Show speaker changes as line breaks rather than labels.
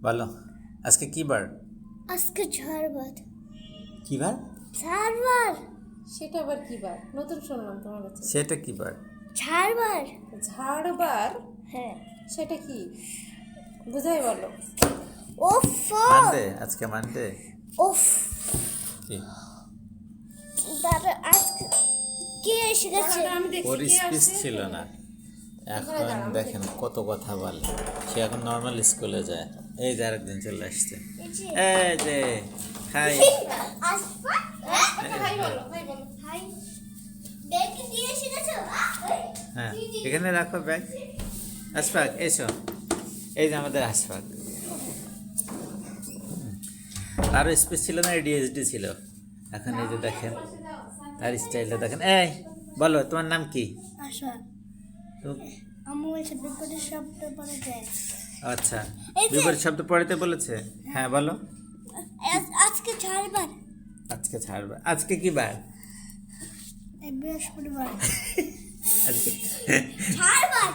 বলো আজকে কি বার?
আজকে ঝাড়বার।
কি বার?
ঝাড়বার।
সেটা আবার কি বার? নতুন শুনলাম তোমার কাছে।
সেটা কি বার?
ঝাড়বার।
ঝাড়বার?
হ্যাঁ।
সেটা কি বুঝাই বলো।
ওফ।
মানডে, আজকে মানডে।
ওফ।
কি
দাদা আজকে কে এসে গেছে?
আমি দেখছি
ওর
কে
স্পিচ
আসছে।
ছিল না, এখন দেখেন কত কথা বলে। সে এখন নর্মাল স্কুলে যায়। এই যে আরেকদিন চলে আসছে। এই যে হাই।
আসবা?
হাই বলো, হাই বলো।
হাই। দেখি দিয়ে এসে গেছে?
হ্যাঁ, এখানে রাখো ব্যাগ। আশফাক এসো। এই যে আমাদের আশফাক। আরও স্পেস ছিল না, ডিএসডি ছিল। এখন এই যে দেখেন তার স্টাইলটা দেখেন। এই বলো তোমার নাম কি?
আসা।
তো-
আম্মু এসে বিপদের শব্দ পড়ে যায়।
আচ্ছা,
এই যে-
বিপরীত শব্দ পড়াতে বলেছে। হ্যাঁ বলো।
আজকে ঝাড়বার।
আজকে ছাড়বে। আজকে কি বার?
বৃহস্পতিবার।
আজকে
ঝাড়বার।